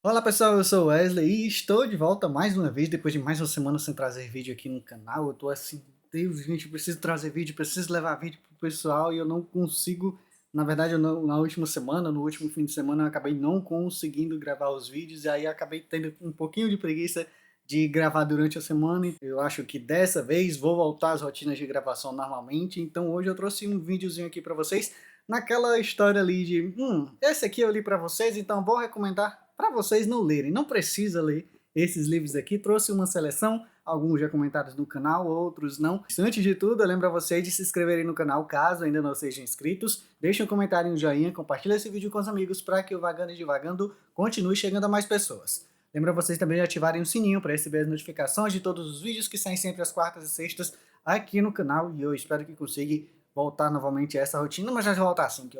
Fala pessoal, eu sou o Wesley e estou de volta mais uma vez, depois de mais uma semana sem trazer vídeo aqui no canal. Eu tô assim, Deus, gente, eu preciso trazer vídeo, preciso levar vídeo pro pessoal e eu não consigo. Na verdade, na última semana, no último fim de semana, eu acabei não conseguindo gravar os vídeos e aí acabei tendo um pouquinho de preguiça de gravar durante a semana. Eu acho que dessa vez vou voltar às rotinas de gravação normalmente, então hoje eu trouxe um videozinho aqui para vocês naquela história ali de, esse aqui eu li para vocês, então vou recomendar para vocês não lerem. Não precisa ler esses livros aqui. Trouxe uma seleção, alguns já comentados no canal, outros não. Antes de tudo, eu lembro a vocês de se inscreverem no canal caso ainda não sejam inscritos. Deixem um comentário e um joinha, compartilha esse vídeo com os amigos para que o Vagando e Divagando continue chegando a mais pessoas. Lembro a vocês também de ativarem o sininho para receber as notificações de todos os vídeos que saem sempre às quartas e sextas aqui no canal, e eu espero que consiga voltar novamente a essa rotina, mas já voltar assim, que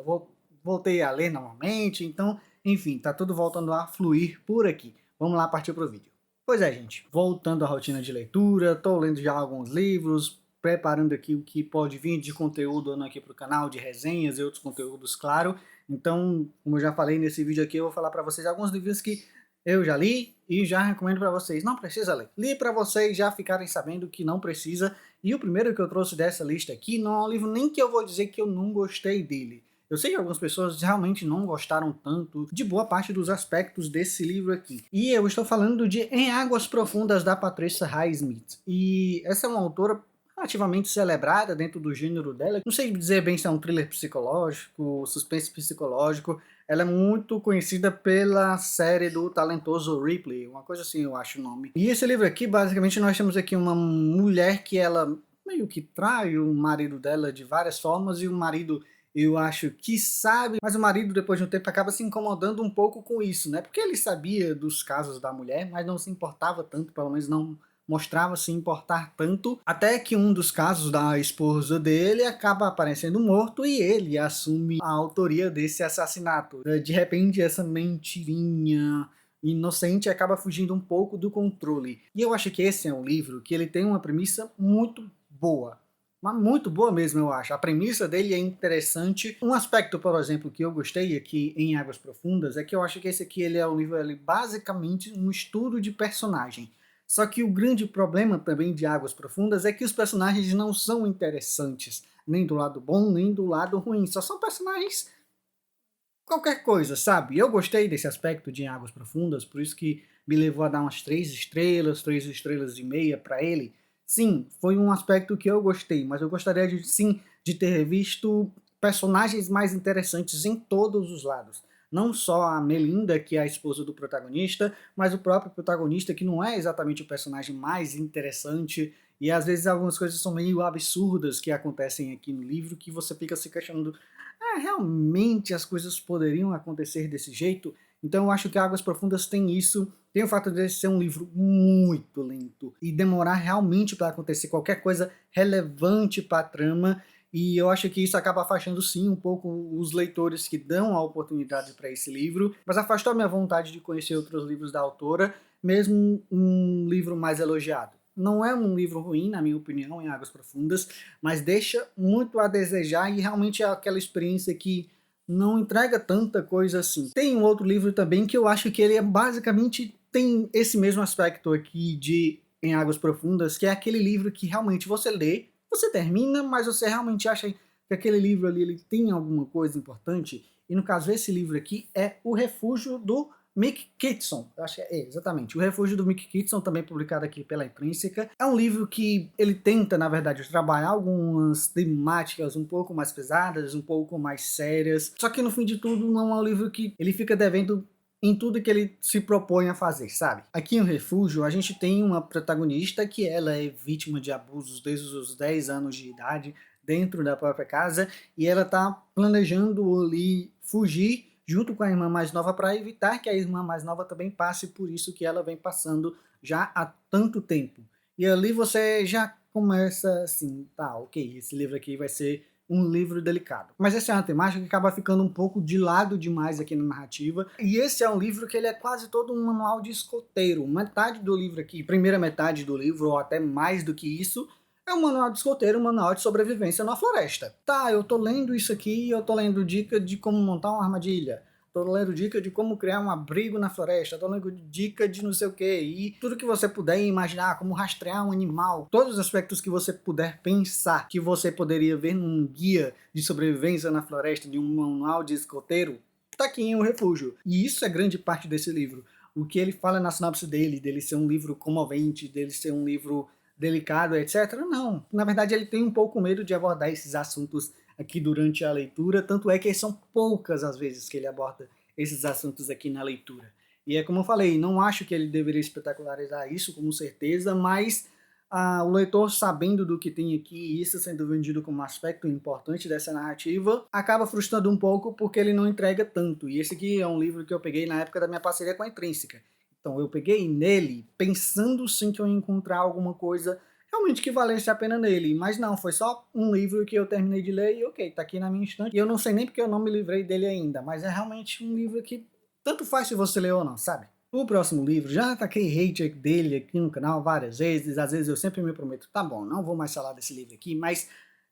voltei a ler novamente, então, enfim, tá tudo voltando a fluir por aqui. Vamos lá partir pro vídeo. Pois é, gente, voltando à rotina de leitura, tô lendo já alguns livros, preparando aqui o que pode vir de conteúdo aqui pro canal, de resenhas e outros conteúdos, claro. Então, como eu já falei nesse vídeo aqui, eu vou falar para vocês alguns livros que eu já li e já recomendo para vocês. Não precisa ler. Li para vocês já ficarem sabendo que não precisa. E o primeiro que eu trouxe dessa lista aqui não é um livro nem que eu vou dizer que eu não gostei dele. Eu sei que algumas pessoas realmente não gostaram tanto de boa parte dos aspectos desse livro aqui. E eu estou falando de Em Águas Profundas, da Patricia Highsmith. E essa é uma autora relativamente celebrada dentro do gênero dela. Não sei dizer bem se é um thriller psicológico, suspense psicológico. Ela é muito conhecida pela série do talentoso Ripley, uma coisa assim eu acho o nome. E esse livro aqui, basicamente, nós temos aqui uma mulher que ela meio que trai o marido dela de várias formas, e o marido, eu acho que sabe, mas o marido depois de um tempo acaba se incomodando um pouco com isso, né? Porque ele sabia dos casos da mulher, mas não se importava tanto, pelo menos não mostrava se importar tanto, até que um dos casos da esposa dele acaba aparecendo morto e ele assume a autoria desse assassinato. De repente, essa mentirinha inocente acaba fugindo um pouco do controle. E eu acho que esse é um livro que ele tem uma premissa muito boa. Mas muito boa mesmo, eu acho. A premissa dele é interessante. Um aspecto, por exemplo, que eu gostei aqui em Águas Profundas é que eu acho que esse aqui ele é um livro basicamente um estudo de personagem. Só que o grande problema também de Águas Profundas é que os personagens não são interessantes, nem do lado bom, nem do lado ruim. Só são personagens qualquer coisa, sabe? Eu gostei desse aspecto de Águas Profundas, por isso que me levou a dar umas 3 estrelas e meia para ele. Sim, foi um aspecto que eu gostei, mas eu gostaria de, sim, de ter visto personagens mais interessantes em todos os lados. Não só a Melinda, que é a esposa do protagonista, mas o próprio protagonista, que não é exatamente o personagem mais interessante, e às vezes algumas coisas são meio absurdas que acontecem aqui no livro, que você fica se questionando, realmente as coisas poderiam acontecer desse jeito? Então eu acho que Águas Profundas tem isso, tem o fato de ser um livro muito lento e demorar realmente para acontecer qualquer coisa relevante para a trama, e eu acho que isso acaba afastando sim um pouco os leitores que dão a oportunidade para esse livro, mas afastou a minha vontade de conhecer outros livros da autora, mesmo um livro mais elogiado. Não é um livro ruim, na minha opinião, em Águas Profundas, mas deixa muito a desejar e realmente é aquela experiência que não entrega tanta coisa assim. Tem um outro livro também que eu acho que ele é basicamente tem esse mesmo aspecto aqui de Em Águas Profundas, que é aquele livro que realmente você lê, você termina, mas você realmente acha que aquele livro ali ele tem alguma coisa importante. E no caso, esse livro aqui é O Refúgio do Mick Kitson, eu acho que é exatamente, O Refúgio do Mick Kitson, também publicado aqui pela Intrínseca. É um livro que ele tenta, na verdade, trabalhar algumas temáticas um pouco mais pesadas, um pouco mais sérias, só que no fim de tudo não é um livro que ele fica devendo em tudo que ele se propõe a fazer, sabe? Aqui em Refúgio a gente tem uma protagonista que ela é vítima de abusos desde os 10 anos de idade dentro da própria casa, e ela tá planejando ali fugir junto com a irmã mais nova para evitar que a irmã mais nova também passe por isso que ela vem passando já há tanto tempo. E ali você já começa assim, tá, ok, esse livro aqui vai ser um livro delicado. Mas essa é uma temática que acaba ficando um pouco de lado demais aqui na narrativa. E esse é um livro que ele é quase todo um manual de escoteiro. Metade do livro aqui, primeira metade do livro, ou até mais do que isso, é um manual de escoteiro, um manual de sobrevivência na floresta. Tá, eu tô lendo isso aqui, eu tô lendo dica de como montar uma armadilha. tô lendo dica de como criar um abrigo na floresta, tô lendo dica de não sei o que, e tudo que você puder imaginar, como rastrear um animal, todos os aspectos que você puder pensar que você poderia ver num guia de sobrevivência na floresta, de um manual de escoteiro, tá aqui em O Refúgio. E isso é grande parte desse livro. O que ele fala na sinopse dele ser um livro comovente, dele ser um livro delicado, etc. Não, na verdade ele tem um pouco medo de abordar esses assuntos aqui durante a leitura, tanto é que são poucas as vezes que ele aborda esses assuntos aqui na leitura. E é como eu falei, não acho que ele deveria espetacularizar isso, com certeza, mas o leitor, sabendo do que tem aqui, e isso sendo vendido como um aspecto importante dessa narrativa, acaba frustrando um pouco porque ele não entrega tanto. E esse aqui é um livro que eu peguei na época da minha parceria com a Intrínseca. Então eu peguei nele pensando sim que eu ia encontrar alguma coisa realmente que valesse a pena nele, mas não, foi só um livro que eu terminei de ler e ok, tá aqui na minha estante, e eu não sei nem porque eu não me livrei dele ainda, mas é realmente um livro que tanto faz se você ler ou não, sabe? O próximo livro, já ataquei hate dele aqui no canal várias vezes, às vezes eu sempre me prometo, tá bom, não vou mais falar desse livro aqui, mas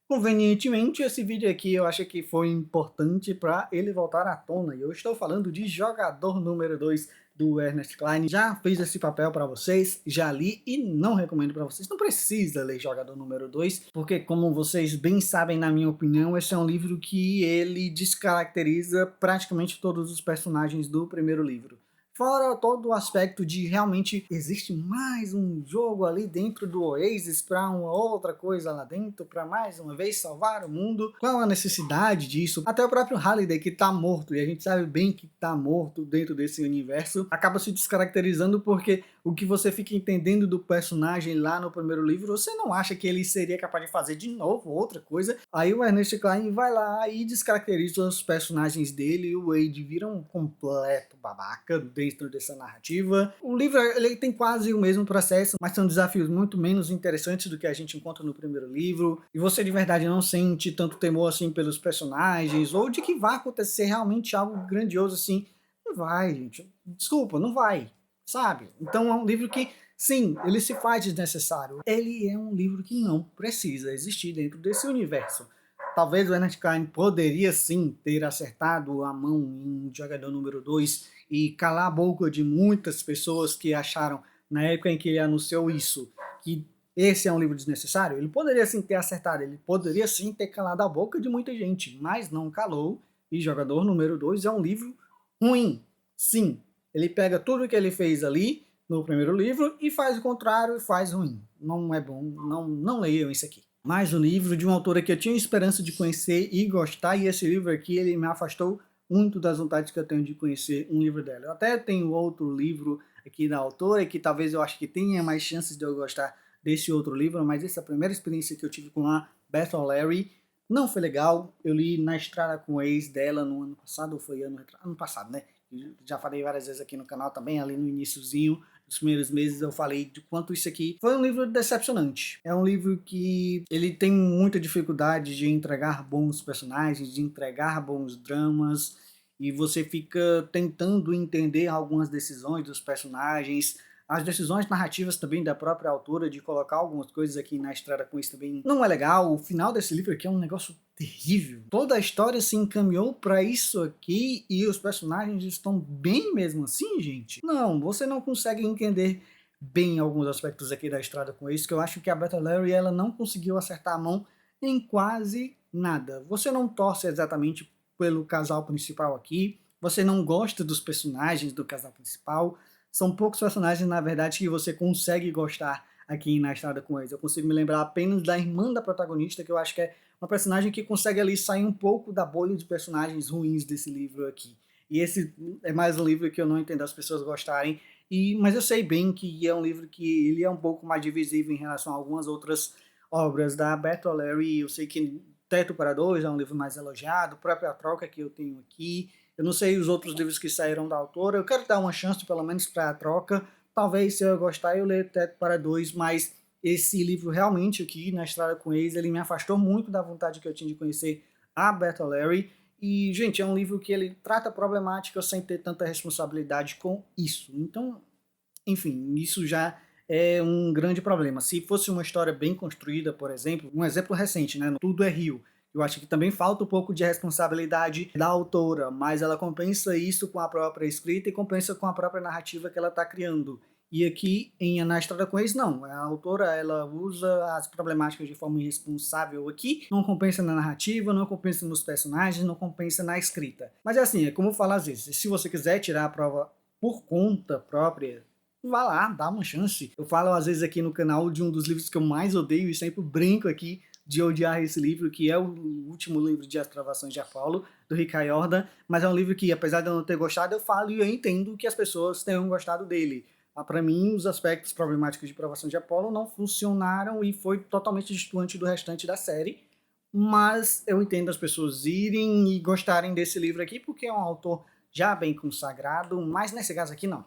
convenientemente esse vídeo aqui eu acho que foi importante para ele voltar à tona, e eu estou falando de Jogador Número 2, do Ernest Cline. Já fiz esse papel para vocês, já li e não recomendo para vocês. Não precisa ler Jogador Número 2, porque como vocês bem sabem, na minha opinião, esse é um livro que ele descaracteriza praticamente todos os personagens do primeiro livro. Fora todo o aspecto de realmente existe mais um jogo ali dentro do Oasis para uma outra coisa lá dentro, para mais uma vez salvar o mundo. Qual a necessidade disso? Até o próprio Halliday, que tá morto, e a gente sabe bem que tá morto dentro desse universo, acaba se descaracterizando porque o que você fica entendendo do personagem lá no primeiro livro, você não acha que ele seria capaz de fazer de novo outra coisa. Aí o Ernest Cline vai lá e descaracteriza os personagens dele, e o Wade vira um completo babaca dentro dessa narrativa. O livro ele tem quase o mesmo processo, mas são desafios muito menos interessantes do que a gente encontra no primeiro livro, e você de verdade não sente tanto temor assim pelos personagens, ou de que vai acontecer realmente algo grandioso assim. Não vai, gente. Desculpa, não vai. Sabe? Então é um livro que, sim, ele se faz desnecessário. Ele é um livro que não precisa existir dentro desse universo. Talvez o Ernest Cline poderia sim ter acertado a mão em Jogador Número 2 e calar a boca de muitas pessoas que acharam, na época em que ele anunciou isso, que esse é um livro desnecessário. Ele poderia sim ter acertado, ele poderia sim ter calado a boca de muita gente, mas não calou. E Jogador Número 2 é um livro ruim, sim. Ele pega tudo que ele fez ali no primeiro livro e faz o contrário e faz ruim. Não é bom, não leiam isso aqui. Mais um livro de uma autora que eu tinha esperança de conhecer e gostar, e esse livro aqui ele me afastou muito das vontades que eu tenho de conhecer um livro dela. Eu até tenho outro livro aqui da autora que talvez eu acho que tenha mais chances de eu gostar desse outro livro, mas essa primeira experiência que eu tive com a Bethel Larry não foi legal. Eu li Na Estrada com o Ex dela no ano passado, ou foi ano passado, né? Já falei várias vezes aqui no canal também, ali no iniciozinho dos primeiros meses eu falei de quanto isso aqui foi um livro decepcionante. É um livro que ele tem muita dificuldade de entregar bons personagens, de entregar bons dramas, e você fica tentando entender algumas decisões dos personagens, as decisões narrativas também da própria autora de colocar algumas coisas aqui na estrada com isso também não é legal. O final desse livro aqui é um negócio terrível. Toda a história se encaminhou para isso aqui e os personagens estão bem mesmo assim, gente? Não, você não consegue entender bem alguns aspectos aqui da estrada com isso, que eu acho que a Bethel Larry ela não conseguiu acertar a mão em quase nada. Você não torce exatamente pelo casal principal aqui, você não gosta dos personagens do casal principal. São poucos personagens, na verdade, que você consegue gostar aqui na Estrada com Ex. Eu consigo me lembrar apenas da irmã da protagonista, que eu acho que é uma personagem que consegue ali sair um pouco da bolha de personagens ruins desse livro aqui. E esse é mais um livro que eu não entendo as pessoas gostarem, mas eu sei bem que é um livro que ele é um pouco mais divisível em relação a algumas outras obras da Bethel Larry. Eu sei que Teto para Dois é um livro mais elogiado, a própria Troca que eu tenho aqui. Eu não sei os outros livros que saíram da autora. Eu quero dar uma chance, pelo menos, para a Troca. Talvez, se eu gostar, eu ler Teto para Dois, mas esse livro realmente aqui, Na Estrada com Ex, ele me afastou muito da vontade que eu tinha de conhecer a Bethel Larry. E, gente, é um livro que ele trata problemática sem ter tanta responsabilidade com isso. Então, enfim, isso já é um grande problema. Se fosse uma história bem construída, por exemplo, um exemplo recente, né, no Tudo é Rio, Eu acho que também falta um pouco de responsabilidade da autora, mas ela compensa isso com a própria escrita e compensa com a própria narrativa que ela está criando. E aqui em Na Estrada com Ex, não. A autora, ela usa as problemáticas de forma irresponsável aqui, não compensa na narrativa, não compensa nos personagens, não compensa na escrita. Mas é assim, é como eu falo às vezes, se você quiser tirar a prova por conta própria, vá lá, dá uma chance. Eu falo às vezes aqui no canal de um dos livros que eu mais odeio e sempre brinco aqui de odiar esse livro, que é o último livro de As Travações de Apolo, do Rick Riordan, mas é um livro que, apesar de eu não ter gostado, eu falo e eu entendo que as pessoas tenham gostado dele. Para mim, os aspectos problemáticos de Provação de Apolo não funcionaram e foi totalmente distante do restante da série, mas eu entendo as pessoas irem e gostarem desse livro aqui, porque é um autor já bem consagrado, mas nesse caso aqui não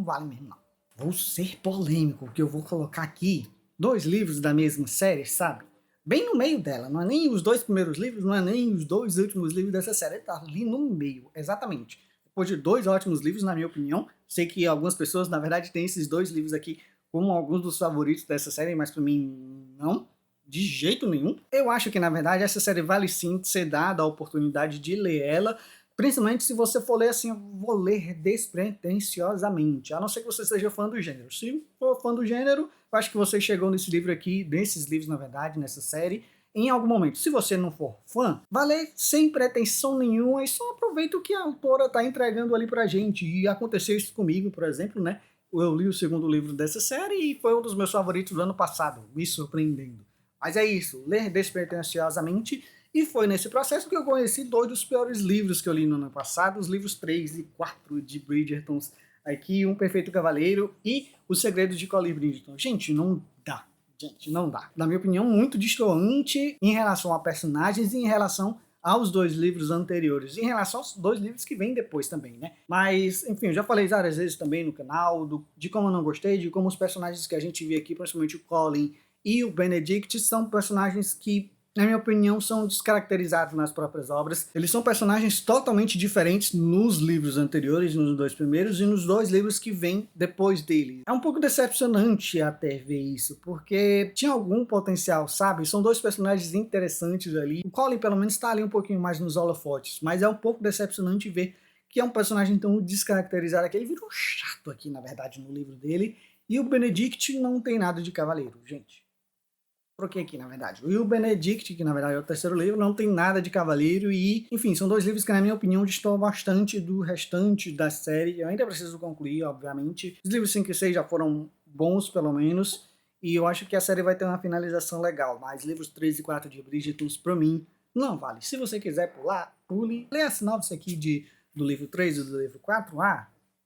vale mesmo não. Vou ser polêmico, porque eu vou colocar aqui 2 livros da mesma série, sabe? Bem no meio dela, não é nem os 2 primeiros livros, não é nem os 2 últimos livros dessa série, ele tá ali no meio, exatamente. Depois de 2 ótimos livros, na minha opinião, sei que algumas pessoas, na verdade, têm esses 2 livros aqui como alguns dos favoritos dessa série, mas para mim não, de jeito nenhum. Eu acho que, na verdade, essa série vale sim ser dada a oportunidade de ler ela, principalmente se você for ler assim, eu vou ler despretensiosamente, a não ser que você seja fã do gênero. Se for fã do gênero, eu acho que você chegou nesse livro aqui, desses livros, na verdade, nessa série, em algum momento. Se você não for fã, vai ler sem pretensão nenhuma e só aproveita o que a autora está entregando ali pra gente. E aconteceu isso comigo, por exemplo, né? Eu li o segundo livro dessa série e foi um dos meus favoritos do ano passado, me surpreendendo. Mas é isso, ler despretensiosamente. E foi nesse processo que eu conheci 2 dos piores livros que eu li no ano passado, os livros 3 e 4 de Bridgerton, aqui Um Perfeito Cavaleiro e Os Segredos de Colin Bridgerton. Gente, não dá. Gente, não dá. Na minha opinião, muito destoante em relação a personagens e em relação aos 2 livros anteriores, em relação aos 2 livros que vêm depois também, né? Mas, enfim, eu já falei várias vezes também no canal de como eu não gostei, de como os personagens que a gente vê aqui, principalmente o Colin e o Benedict, são personagens que, na minha opinião, são descaracterizados nas próprias obras. Eles são personagens totalmente diferentes nos livros anteriores, nos 2 primeiros, e nos 2 livros que vêm depois dele. É um pouco decepcionante até ver isso, porque tinha algum potencial, sabe? São 2 personagens interessantes ali. O Colin, pelo menos, está ali um pouquinho mais nos holofotes, mas é um pouco decepcionante ver que é um personagem tão descaracterizado que ele virou chato aqui, na verdade, no livro dele. E o Benedict não tem nada de cavaleiro, gente. Troquei aqui, na verdade. E o Benedict, que na verdade é o 3º livro, não tem nada de cavaleiro e, enfim, são 2 livros que, na minha opinião, destoam bastante do restante da série. Eu ainda preciso concluir, obviamente. Os livros 5 e 6 já foram bons, pelo menos, e eu acho que a série vai ter uma finalização legal, mas livros 3 e 4 de Bridgerton, pra mim, não vale. Se você quiser pular, pule. Lê a sinopse aqui do livro 3 e do livro 4.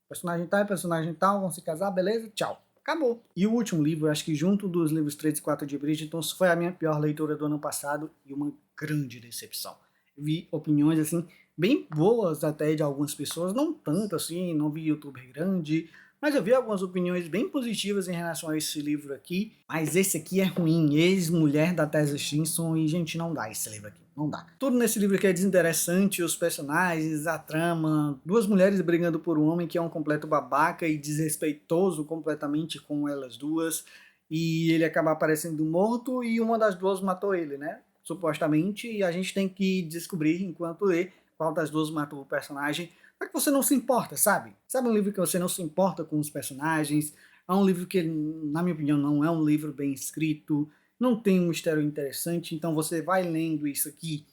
Personagem tal, vão se casar, beleza? Tchau. Acabou. E o último livro, acho que junto dos livros 3 e 4 de Bridgerton, foi a minha pior leitura do ano passado e uma grande decepção. Eu vi opiniões, assim, bem boas até de algumas pessoas, não tanto assim, não vi youtuber grande, mas eu vi algumas opiniões bem positivas em relação a esse livro aqui, mas esse aqui é ruim, Ex-Mulher da Tessa Stinson, e gente, não dá esse livro aqui, não dá. Tudo nesse livro aqui é desinteressante, os personagens, a trama, 2 mulheres brigando por um homem que é um completo babaca e desrespeitoso completamente com elas duas, e ele acaba aparecendo morto e uma das 2 matou ele, né? Supostamente, e a gente tem que descobrir enquanto lê qual das 2 matou o personagem, para que você não se importa, sabe? Sabe um livro que você não se importa com os personagens? É um livro que, na minha opinião, não é um livro bem escrito, não tem um mistério interessante, então você vai lendo isso aqui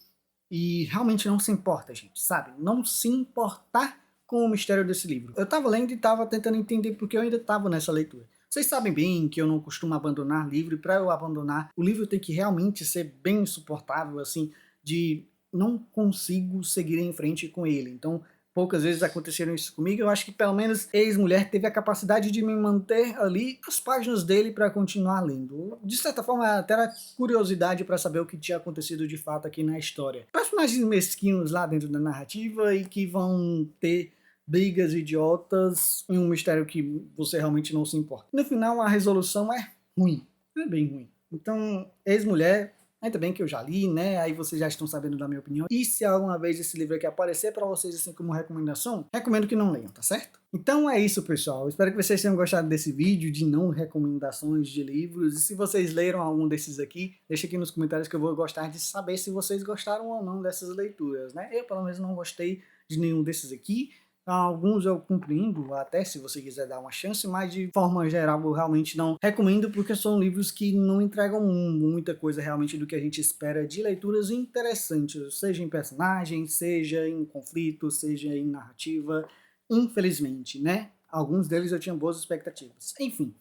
e realmente não se importa, gente, sabe? Não se importar com o mistério desse livro. Eu tava lendo e tava tentando entender porque eu ainda tava nessa leitura. Vocês sabem bem que eu não costumo abandonar livro, e para eu abandonar, o livro tem que realmente ser bem insuportável, assim, de não consigo seguir em frente com ele. Então, poucas vezes aconteceram isso comigo. Eu acho que pelo menos Ex-Mulher teve a capacidade de me manter ali as páginas dele para continuar lendo. De certa forma, até era curiosidade para saber o que tinha acontecido de fato aqui na história. Personagens mesquinhos lá dentro da narrativa e que vão ter brigas idiotas em um mistério que você realmente não se importa. No final, a resolução é ruim, é bem ruim. Então, Ex-Mulher, Ainda bem que eu já li, né? Aí vocês já estão sabendo da minha opinião. E se alguma vez esse livro aqui aparecer para vocês assim como recomendação, recomendo que não leiam, tá certo? Então é isso, pessoal. Espero que vocês tenham gostado desse vídeo de não recomendações de livros. E se vocês leram algum desses aqui, deixa aqui nos comentários que eu vou gostar de saber se vocês gostaram ou não dessas leituras, né? Eu, pelo menos, não gostei de nenhum desses aqui. Alguns eu compreendo, até se você quiser dar uma chance, mas de forma geral eu realmente não recomendo, porque são livros que não entregam muita coisa realmente do que a gente espera de leituras interessantes, seja em personagens, seja em conflito, seja em narrativa, infelizmente, né? Alguns deles eu tinha boas expectativas. Enfim.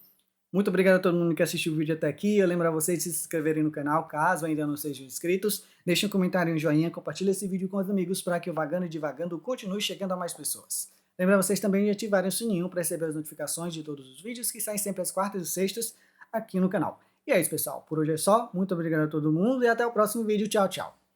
Muito obrigado a todo mundo que assistiu o vídeo até aqui. Eu lembro a vocês de se inscreverem no canal, caso ainda não sejam inscritos. Deixem um comentário e um joinha, compartilhe esse vídeo com os amigos para que o Vagando e Divagando continue chegando a mais pessoas. Lembro a vocês também de ativarem o sininho para receber as notificações de todos os vídeos que saem sempre às quartas e sextas aqui no canal. E é isso, pessoal. Por hoje é só. Muito obrigado a todo mundo e até o próximo vídeo. Tchau, tchau.